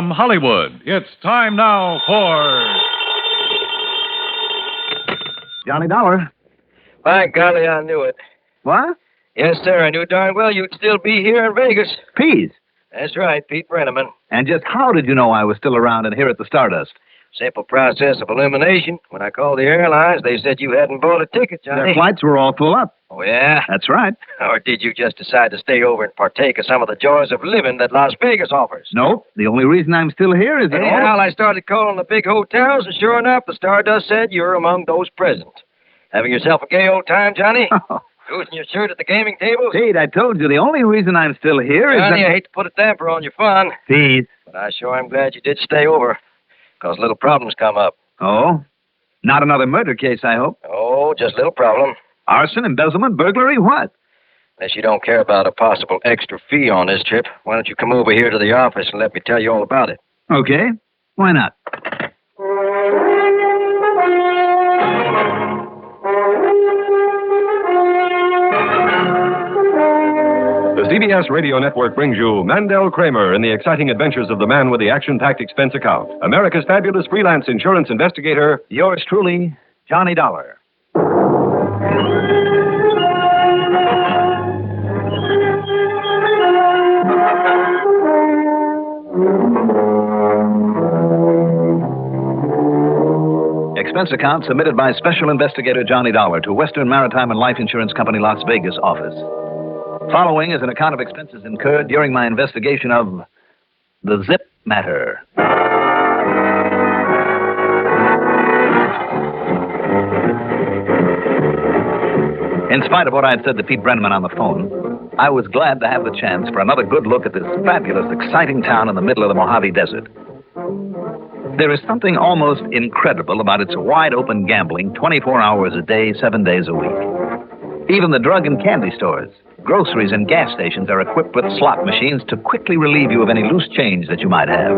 From Hollywood, it's time now for... Johnny Dollar. By golly, I knew it. What? Yes, sir, I knew darn well you'd still be here in Vegas. Pease. That's right, Pete Brenneman. And just how did you know I was still around and here at the Stardust? Simple process of elimination. When I called the airlines, they said you hadn't bought a ticket, Johnny. Their flights were all full up. Oh, yeah? That's right. Or did you just decide to stay over and partake of some of the joys of living that Las Vegas offers? Nope. The only reason I'm still here is that Anyhow, I started calling the big hotels, and sure enough, the Stardust said you're among those present. Having yourself a gay old time, Johnny? Losing your shirt at the gaming tables? Pete, I told you, the only reason I'm still here is Johnny, that... I hate to put a damper on your fun. Pete. But I sure am glad you did stay over, because little problems come up. Oh? Not another murder case, I hope? Oh, just little problem. Arson, embezzlement, burglary, what? Unless you don't care about a possible extra fee on this trip, why don't you come over here to the office and let me tell you all about it? Okay. Why not? The CBS Radio Network brings you Mandel Kramer in the exciting adventures of the man with the action-packed expense account. America's fabulous freelance insurance investigator. Yours truly, Johnny Dollar. Expense account submitted by Special Investigator Johnny Dollar to Western Maritime and Life Insurance Company, Las Vegas office. Following is an account of expenses incurred during my investigation of the Zipp Matter. In spite of what I had said to Pete Brenneman on the phone, I was glad to have the chance for another good look at this fabulous, exciting town in the middle of the Mojave Desert. There is something almost incredible about its wide-open gambling 24 hours a day, 7 days a week. Even the drug and candy stores, groceries, and gas stations are equipped with slot machines to quickly relieve you of any loose change that you might have.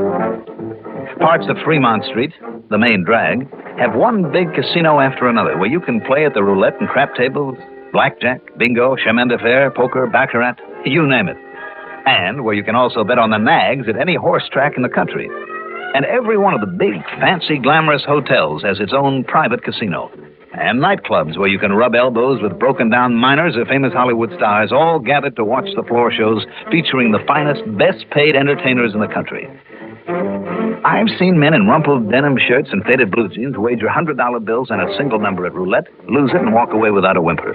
Parts of Fremont Street, the main drag, have one big casino after another where you can play at the roulette and crap tables, blackjack, bingo, chemin de fer, poker, baccarat, you name it. And where you can also bet on the nags at any horse track in the country. And every one of the big, fancy, glamorous hotels has its own private casino. And nightclubs where you can rub elbows with broken-down miners or famous Hollywood stars, all gathered to watch the floor shows featuring the finest, best-paid entertainers in the country. I've seen men in rumpled denim shirts and faded blue jeans wager $100 bills on a single number at roulette, lose it, and walk away without a whimper.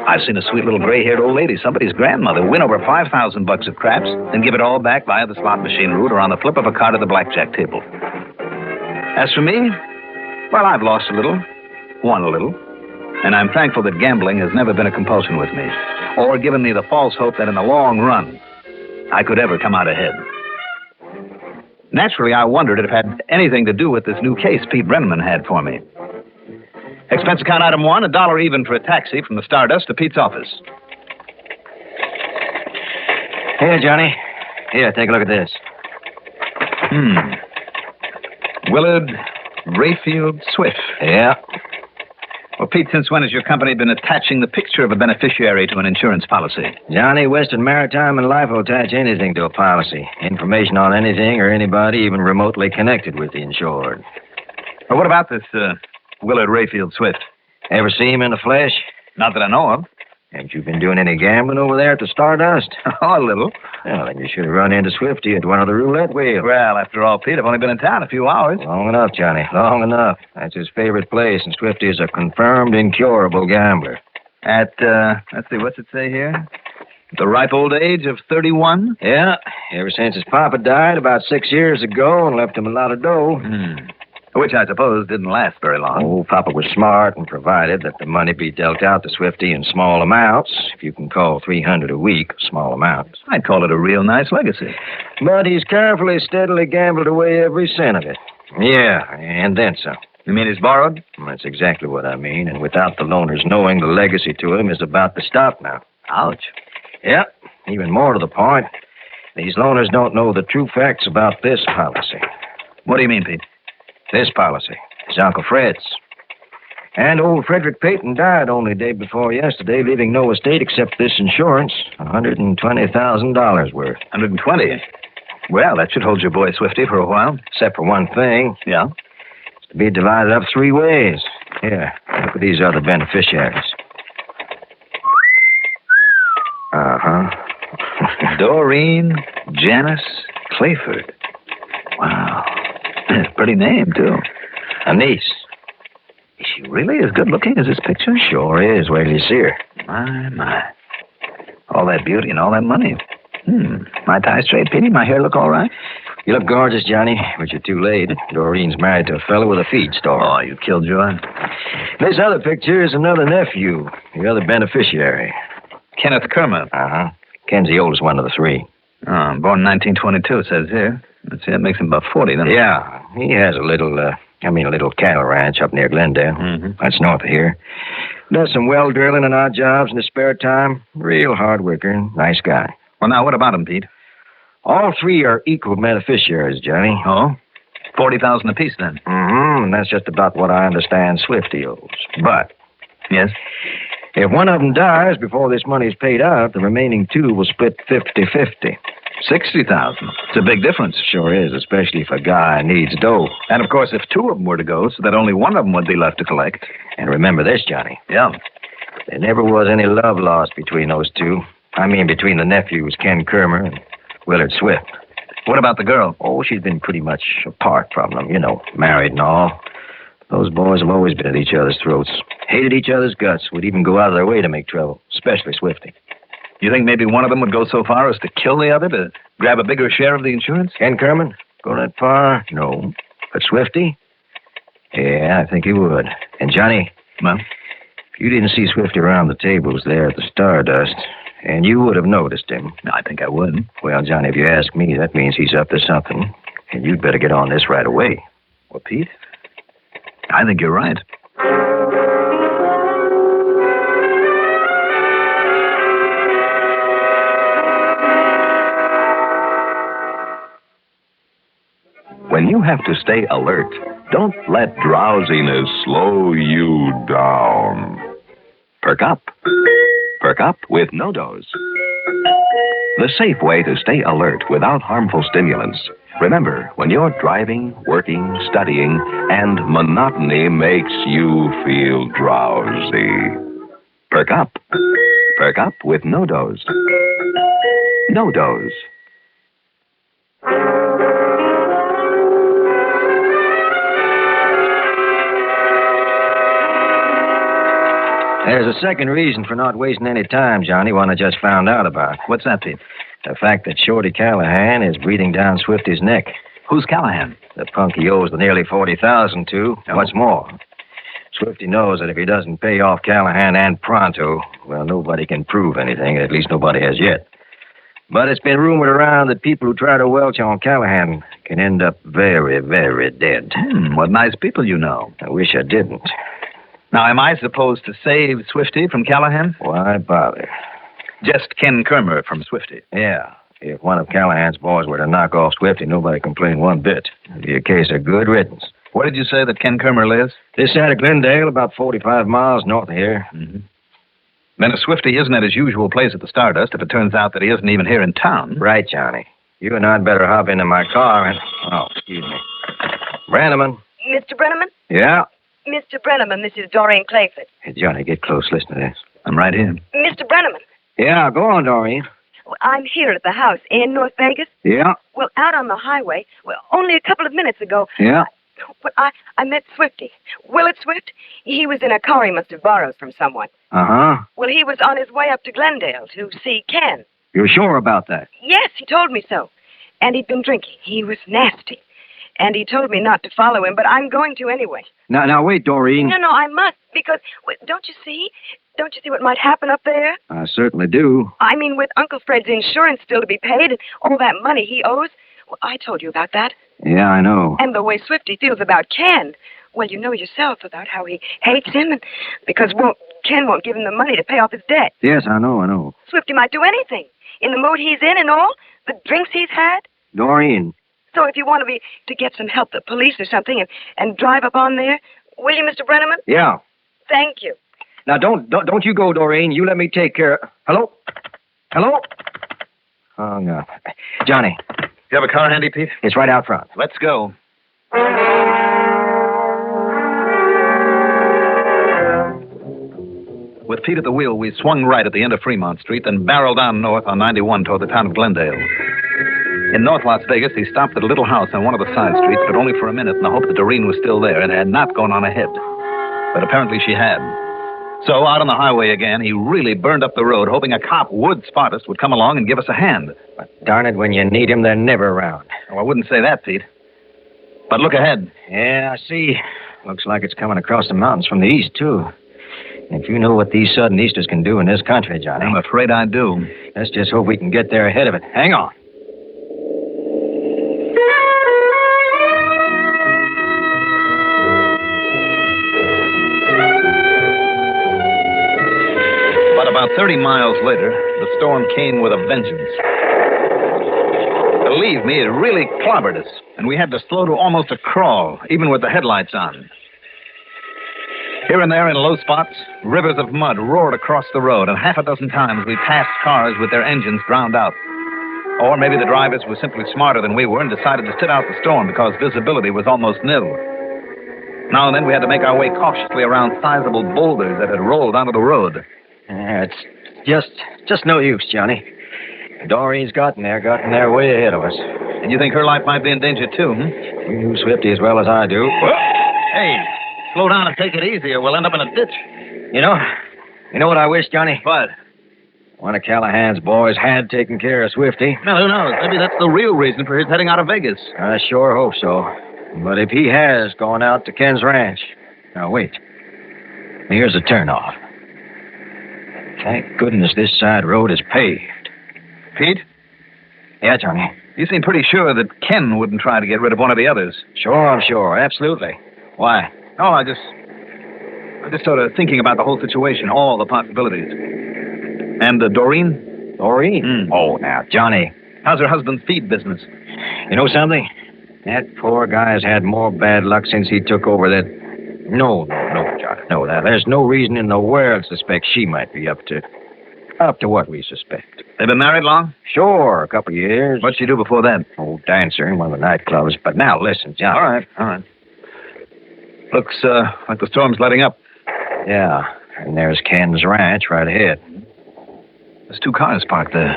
I've seen a sweet little gray-haired old lady, somebody's grandmother, win over $5,000 of craps and give it all back via the slot machine route or on the flip of a card at the blackjack table. As for me, well, I've lost a little, won a little, and I'm thankful that gambling has never been a compulsion with me or given me the false hope that in the long run I could ever come out ahead. Naturally, I wondered if it had anything to do with this new case Pete Brenneman had for me. Expense account item 1, $1 even for a taxi from the Stardust to Pete's office. Here, Johnny. Here, take a look at this. Willard Rayfield Swift. Yeah. Well, Pete, since when has your company been attaching the picture of a beneficiary to an insurance policy? Johnny, Western Maritime and Life will attach anything to a policy. Information on anything or anybody even remotely connected with the insured. Well, what about this Willard Rayfield Swift? Ever see him in the flesh? Not that I know of. Haven't you been doing any gambling over there at the Stardust? Oh, a little. Well, then you should have run into Swifty at one of the roulette wheels. Well, after all, Pete, I've only been in town a few hours. Long enough, Johnny. Long enough. That's his favorite place, and Swifty is a confirmed, incurable gambler. At, let's see, what's it say here? The ripe old age of 31? Yeah. Ever since his papa died about 6 years ago and left him a lot of dough. Which I suppose didn't last very long. Oh, Papa was smart and provided that the money be dealt out to Swifty in small amounts, if you can call $300 a week small amounts. I'd call it a real nice legacy. But he's carefully, steadily gambled away every cent of it. Yeah, and then some. You mean he's borrowed? That's exactly what I mean, and without the loaners knowing, the legacy to him is about to stop now. Ouch. Yeah, even more to the point, these loaners don't know the true facts about this policy. What do you mean, Pete? This policy is Uncle Fred's. And old Frederick Peyton died only day before yesterday, leaving no estate except this insurance, $120,000 worth. 120? Well, that should hold your boy Swifty for a while. Except for one thing. Yeah? It's to be divided up 3 ways. Here, look at these other beneficiaries. Uh-huh. Doreen Janice Clayford. Wow. Pretty name, too. A niece. Is she really as good looking as this picture? Sure is. Wait till you see her. My. All that beauty and all that money. My tie straight, Petey? My hair look all right? You look gorgeous, Johnny, but you're too late. Doreen's married to a fellow with a feed store. Oh, you killjoy. This other picture is another nephew, the other beneficiary. Kenneth Kermer. Uh-huh. Ken's the oldest one of the 3. Born in 1922, it says here. Let's see, that makes him about 40, then. Yeah, he has a little cattle ranch up near Glendale. Mm-hmm. That's north of here. Does some well drilling and odd jobs in his spare time. Real hard worker, nice guy. Well, now, what about him, Pete? All 3 are equal beneficiaries, Johnny. Oh? 40,000 apiece, then. Mm-hmm, and that's just about what I understand Swifty owes. But Yes? if one of them dies before this money is paid out, the remaining 2 will split 50-50. 60,000. It's a big difference. Sure is, especially if a guy needs dough. And, of course, if 2 of them were to go, so that only one of them would be left to collect. And remember this, Johnny. Yeah. There never was any love lost between those 2. I mean, between the nephews, Ken Kermer and Willard Swift. What about the girl? Oh, she's been pretty much apart from them, married and all. Those boys have always been at each other's throats. Hated each other's guts, would even go out of their way to make trouble, especially Swifty. You think maybe one of them would go so far as to kill the other to grab a bigger share of the insurance? Ken Kerman? Go that far? No. But Swifty? Yeah, I think he would. And Johnny? Well? If you didn't see Swifty around the tables there at the Stardust, and you would have noticed him. I think I would. Well, Johnny, if you ask me, that means he's up to something. And you'd better get on this right away. Well, Pete, I think you're right. When you have to stay alert, don't let drowsiness slow you down. Perk up. Perk up with No-Dose. The safe way to stay alert without harmful stimulants. Remember, when you're driving, working, studying, and monotony makes you feel drowsy. Perk up. Perk up with No-Dose. No-Dose. There's a second reason for not wasting any time, Johnny, one I just found out about. What's that, Pete? The fact that Shorty Callahan is breathing down Swifty's neck. Who's Callahan? The punk he owes the nearly 40,000 to. Oh. What's more, Swifty knows that if he doesn't pay off Callahan and pronto, well, nobody can prove anything, at least nobody has yet. But it's been rumored around that people who try to welch on Callahan can end up very, very dead. What nice people you know. I wish I didn't. Now, am I supposed to save Swifty from Callahan? Why bother? Just Ken Kermer from Swifty. Yeah. If one of Callahan's boys were to knock off Swifty, nobody complained one bit. It'd be a case of good riddance. Where did you say that Ken Kermer lives? This side of Glendale, about 45 miles north of here. Mm-hmm. Then if Swifty isn't at his usual place at the Stardust, if it turns out that he isn't even here in town... Right, Johnny. You and I'd better hop into my car and... Oh, excuse me. Brannaman. Mr. Brenneman? Yeah? Mr. Brenneman, this is Doreen Clayford. Hey, Johnny, get close. Listen to this. I'm right here. Mr. Brenneman, Yeah, go on, Doreen. well, I'm here at the house in North Vegas. Yeah? Well, out on the highway. Well, only a couple of minutes ago. Yeah? Well, I met Swifty. Willard Swift. He was in a car he must have borrowed from someone. Uh-huh. Well, he was on his way up to Glendale to see Ken. You're sure about that? Yes, he told me so. And he'd been drinking. He was nasty. And he told me not to follow him, but I'm going to anyway. Now, wait, Doreen. No, I must, because, don't you see? Don't you see what might happen up there? I certainly do. I mean, with Uncle Fred's insurance still to be paid and all that money he owes. Well, I told you about that. Yeah, I know. And the way Swifty feels about Ken. Well, you know yourself about how he hates him, and because Ken won't give him the money to pay off his debt. Yes, I know. Swifty might do anything. In the mood he's in and all, the drinks he's had. Doreen. So if you want to get some help, the police or something, and drive up on there, will you, Mr. Brenneman? Yeah. Thank you. Now, don't you go, Doreen. You let me take care. Hello? Oh, no. Johnny, You have a car handy, Pete? It's right out front. Let's go. With Pete at the wheel, we swung right at the end of Fremont Street, then barreled down north on 91 toward the town of Glendale. In North Las Vegas, he stopped at a little house on one of the side streets, but only for a minute in the hope that Doreen was still there and had not gone on ahead. But apparently she had. So, out on the highway again, he really burned up the road, hoping a cop would spot us, would come along and give us a hand. But darn it, when you need him, they're never around. Oh, I wouldn't say that, Pete. But look ahead. Yeah, I see. Looks like it's coming across the mountains from the east, too. If you know what these sudden easters can do in this country, Johnny. I'm afraid I do. Let's just hope we can get there ahead of it. Hang on. But about 30 miles later, the storm came with a vengeance. Believe me, it really clobbered us, and we had to slow to almost a crawl, even with the headlights on. Here and there in low spots, rivers of mud roared across the road, and half a dozen times we passed cars with their engines drowned out. Or maybe the drivers were simply smarter than we were and decided to sit out the storm because visibility was almost nil. Now and then we had to make our way cautiously around sizable boulders that had rolled onto the road. It's just no use, Johnny. Doreen's gotten there way ahead of us. And you think her life might be in danger, too, You knew Swifty as well as I do. Hey, slow down and take it easy or we'll end up in a ditch. You know what I wish, Johnny? What? One of Callahan's boys had taken care of Swifty. Well, who knows? Maybe that's the real reason for his heading out of Vegas. I sure hope so. But if he has gone out to Ken's ranch... Now, wait. Here's a turnoff. Thank goodness this side road is paved. Pete? Yeah, Johnny. You seem pretty sure that Ken wouldn't try to get rid of one of the others. Sure, I'm sure. Absolutely. Why? Oh, I'm just sort of thinking about the whole situation, all the possibilities. And Doreen? Doreen? Oh, now, Johnny. How's her husband's feed business? You know something? That poor guy's had more bad luck since he took over that... No, Johnny. No, there's no reason in the world to suspect she might be up to what we suspect. They've been married long? Sure, a couple of years. What'd she do before that? Oh, dancer in one of the nightclubs. But now, listen, Johnny. All right. Looks like the storm's letting up. Yeah, and there's Ken's ranch right ahead. There's 2 cars parked there.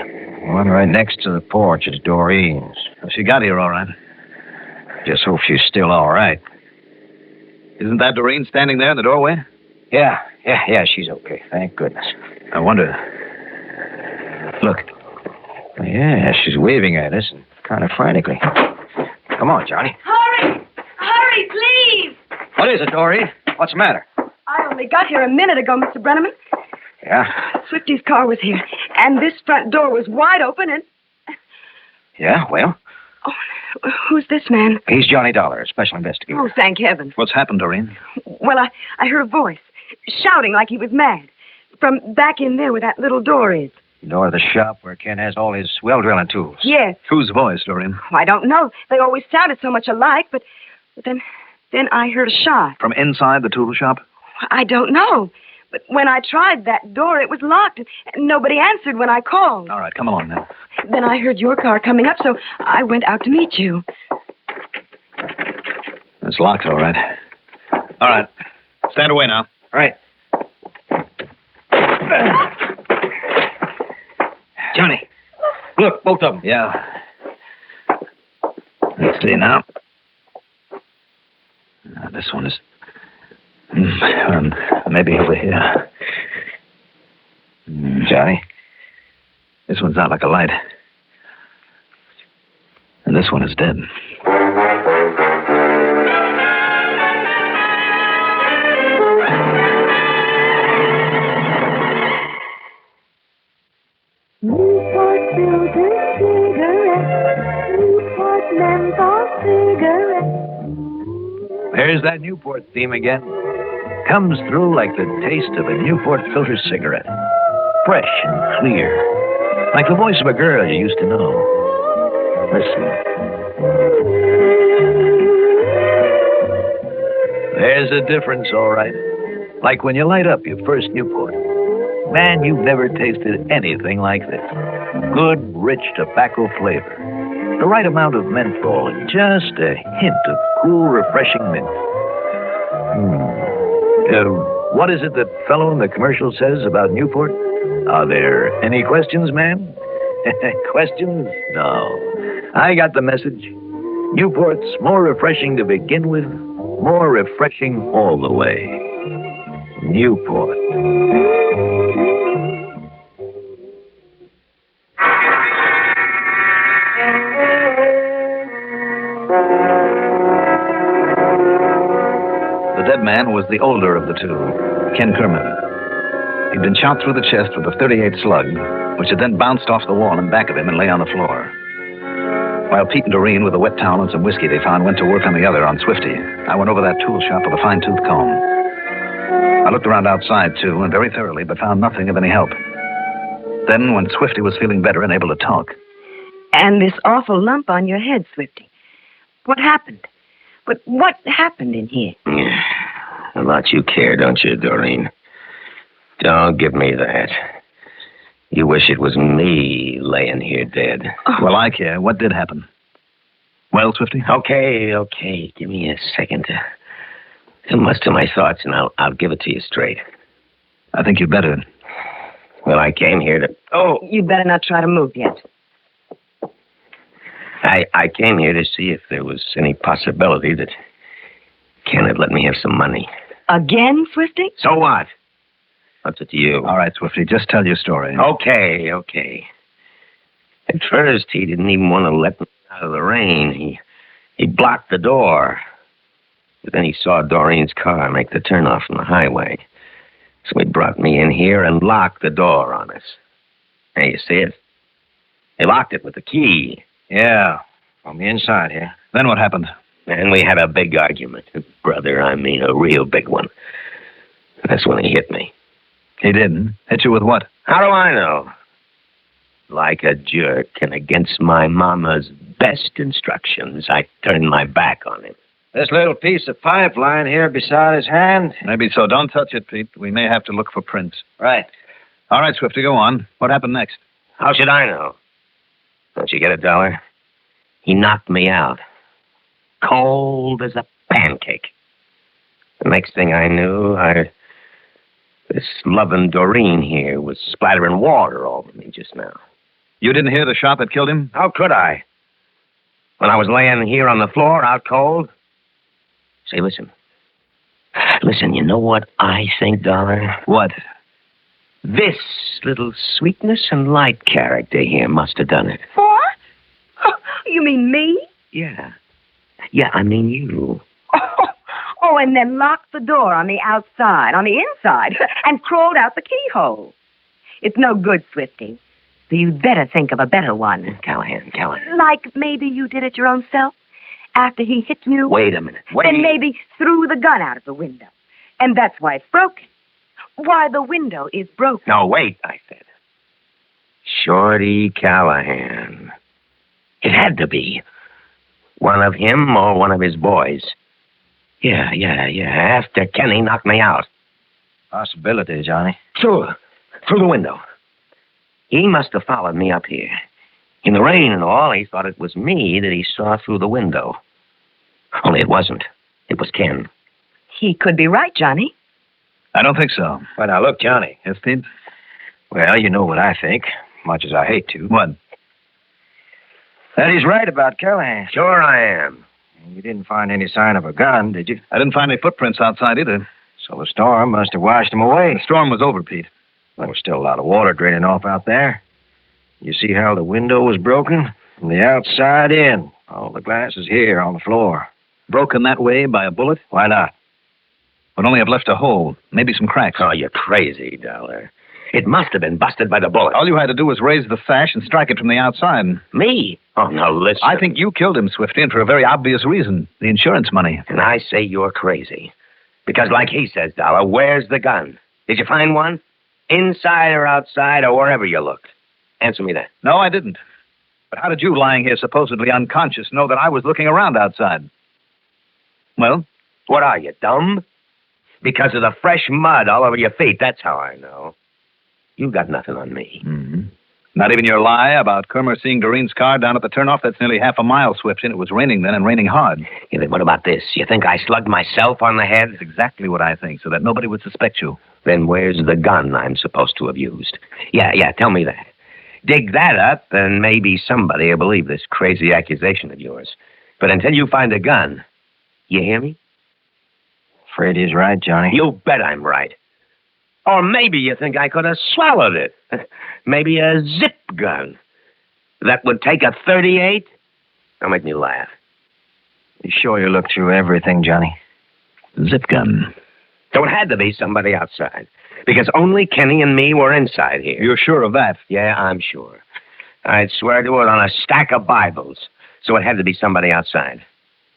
One right next to the porch is Doreen's. Well, she got here all right. Just hope she's still all right. Isn't that Doreen standing there in the doorway? Yeah, she's okay. Thank goodness. I wonder. Look. Yeah, she's waving at us, and kind of frantically. Come on, Johnny. Hurry, please! What is it, Doreen? What's the matter? I only got here a minute ago, Mr. Brenneman. Yeah? Swifty's car was here, and this front door was wide open, and... Yeah, well? Oh, who's this man? He's Johnny Dollar, special investigator. Oh, thank heaven. What's happened, Doreen? Well, I heard a voice, shouting like he was mad, from back in there where that little door is. The door of the shop where Ken has all his well drilling tools. Yes. Whose voice, Doreen? I don't know. They always sounded so much alike, but then I heard a shot. From inside the tool shop? I don't know. But when I tried that door, it was locked, and nobody answered when I called. All right, come along now. Then I heard your car coming up, so I went out to meet you. It's locked, all right. All right. Stand away now. Right. Johnny, look, both of them. Yeah. Let's see now. This one is... maybe over here. Johnny? This one's out like a light. And this one is dead. Newport filter cigarette, Newport menthol cigarette. There's that Newport theme again. Comes through like the taste of a Newport filter cigarette. Fresh and clear. Like the voice of a girl you used to know. Listen. There's a difference, all right. Like when you light up your first Newport. Man, you've never tasted anything like this. Good, rich tobacco flavor. The right amount of menthol and just a hint of cool, refreshing mint. What is it that fellow in the commercial says about Newport? Are there any questions, man? Questions? No. I got the message. Newport's more refreshing to begin with, more refreshing all the way. Newport. The dead man was the older of the two, Ken Kerman. He'd been shot through the chest with a .38 slug, which had then bounced off the wall in back of him and lay on the floor. While Pete and Doreen, with a wet towel and some whiskey they found, went to work on the other, on Swifty, I went over that tool shop with a fine-tooth comb. I looked around outside, too, and very thoroughly, but found nothing of any help. Then, when Swifty was feeling better and able to talk... And this awful lump on your head, Swifty. What happened? But what happened in here? A lot you care, don't you, Doreen? Don't give me that. You wish it was me laying here dead. Oh. Well, I care. What did happen? Well, Swifty? Okay. Give me a second to muster my thoughts, and I'll give it to you straight. I think you better. Well, I came here to... Oh! You better not try to move yet. I came here to see if there was any possibility that Ken had let me have some money. Again, Swifty? So what? What's it to you? All right, Swifty, just tell your story. Okay. At first, he didn't even want to let me out of the rain. He blocked the door. But then he saw Doreen's car make the turnoff from the highway. So he brought me in here and locked the door on us. Hey, you see it? He locked it with the key. Yeah. On the inside here. Then what happened? And we had a big argument. Brother, I mean a real big one. That's when he hit me. He didn't. Hit you with what? How do I know? Like a jerk and against my mama's best instructions, I turned my back on him. This little piece of pipe lying here beside his hand? Maybe so. Don't touch it, Pete. We may have to look for prints. Right. All right, Swifty, go on. What happened next? How should I know? Don't you get $1? He knocked me out. Cold as a pancake. The next thing I knew, this loving Doreen here was splattering water all over me just now. You didn't hear the shot that killed him? How could I? When I was laying here on the floor, out cold? Say, listen. Listen, you know what I think, Dollar? What? This little sweetness and light character here must have done it. What? You mean me? Yeah. Yeah, I mean you. Oh, and then locked the door on the outside, on the inside, and crawled out the keyhole. It's no good, Swifty. So you'd better think of a better one. Callahan. Like maybe you did it your own self after he hit you. Wait a minute. Then maybe threw the gun out of the window. And that's why it's broken. Why the window is broken. No, wait, I said. Shorty Callahan. It had to be. One of him or one of his boys. Yeah. After Kenny knocked me out. Possibility, Johnny. Through the window. He must have followed me up here. In the rain and all, he thought it was me that he saw through the window. Only it wasn't. It was Ken. He could be right, Johnny. I don't think so. But now, look, Johnny. Yes, Pete? Well, you know what I think, much as I hate to. What? That he's right about Callahan. Sure I am. You didn't find any sign of a gun, did you? I didn't find any footprints outside either. So the storm must have washed him away. The storm was over, Pete. There was still a lot of water draining off out there. You see how the window was broken? From the outside in. All the glass is here on the floor. Broken that way by a bullet? Why not? Would only have left a hole, maybe some cracks. Oh, you're crazy, Dollar. It must have been busted by the bullet. All you had to do was raise the sash and strike it from the outside. Me? Oh, now listen. I think you killed him, Swifty, and for a very obvious reason. The insurance money. And I say you're crazy. Because like he says, Dollar, where's the gun? Did you find one? Inside or outside or wherever you looked? Answer me that. No, I didn't. But how did you, lying here supposedly unconscious, know that I was looking around outside? Well? What are you, dumb? Because of the fresh mud all over your feet, that's how I know. You got nothing on me. Mm-hmm. Not even your lie about Kermer seeing Doreen's car down at the turnoff? That's nearly half a mile, Swifty, and it was raining then and raining hard. Yeah, but what about this? You think I slugged myself on the head? That's exactly what I think, so that nobody would suspect you. Then where's the gun I'm supposed to have used? Yeah, tell me that. Dig that up, and maybe somebody will believe this crazy accusation of yours. But until you find a gun, you hear me? Afraid he's right, Johnny. You bet I'm right. Or maybe you think I could have swallowed it. Maybe a zip gun. That would take a 38? Don't make me laugh. You sure you looked through everything, Johnny? Zip gun. So it had to be somebody outside. Because only Kenny and me were inside here. You're sure of that? Yeah, I'm sure. I'd swear to it on a stack of Bibles. So it had to be somebody outside.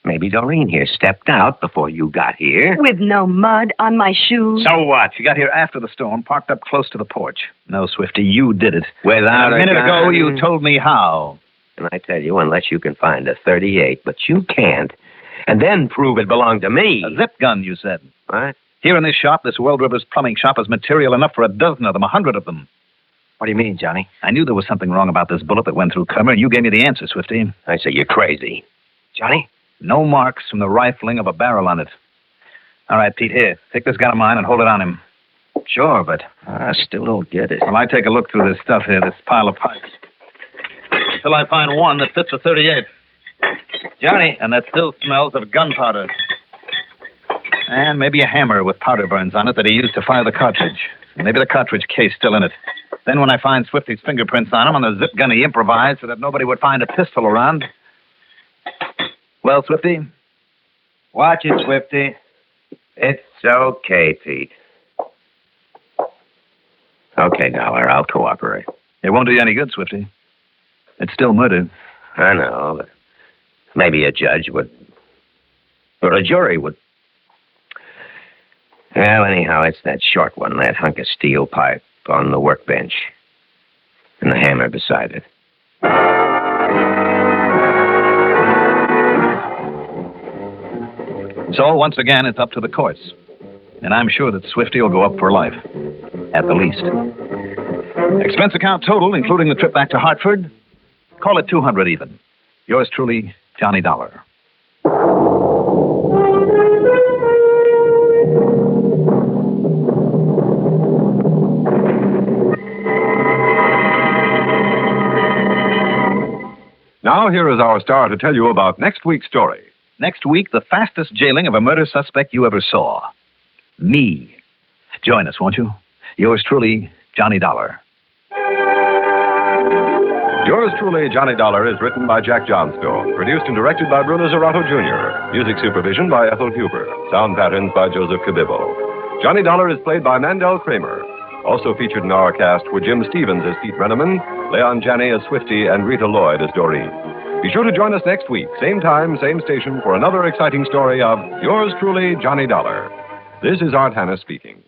Maybe Doreen here stepped out before you got here. With no mud on my shoes. So what? She got here after the storm, parked up close to the porch. No, Swifty, you did it. Without a minute gun. ago, you told me how. And I tell you, unless you can find a 38, but you can't, and then prove it belonged to me. A zip gun, you said. What? Here in this shop, this World Rivers plumbing shop, is material enough for a dozen of them, 100 of them. What do you mean, Johnny? I knew there was something wrong about this bullet that went through Kermer, and you gave me the answer, Swifty. I say you're crazy. Johnny? No marks from the rifling of a barrel on it. All right, Pete, here. Take this gun of mine and hold it on him. Sure, but I still don't get it. Well, I take a look through this stuff here, this pile of pipes. Until I find one that fits a 38. Johnny! And that still smells of gunpowder. And maybe a hammer with powder burns on it that he used to fire the cartridge. Maybe the cartridge case still in it. Then when I find Swifty's fingerprints on him on the zip gun he improvised so that nobody would find a pistol around. Well, Swifty? Watch it, Swifty. It's okay, Pete. Okay, Dollar, I'll cooperate. It won't do you any good, Swifty. It's still murder. I know, but maybe a judge would, or a jury would. Well, anyhow, it's that short one, that hunk of steel pipe on the workbench, and the hammer beside it. So, once again, it's up to the courts. And I'm sure that Swifty will go up for life. At the least. Expense account total, including the trip back to Hartford, call it 200 even. Yours truly, Johnny Dollar. Now, here is our star to tell you about next week's story. Next week, the fastest jailing of a murder suspect you ever saw. Me. Join us, won't you? Yours truly, Johnny Dollar. Yours truly, Johnny Dollar, is written by Jack Johnstone, produced and directed by Bruno Zerato Jr., music supervision by Ethel Huber, sound patterns by Joseph Cabibbo. Johnny Dollar is played by Mandel Kramer. Also featured in our cast were Jim Stevens as Pete Brenneman, Leon Janney as Swifty, and Rita Lloyd as Doreen. Be sure to join us next week, same time, same station, for another exciting story of Yours truly, Johnny Dollar. This is Art Hanna speaking.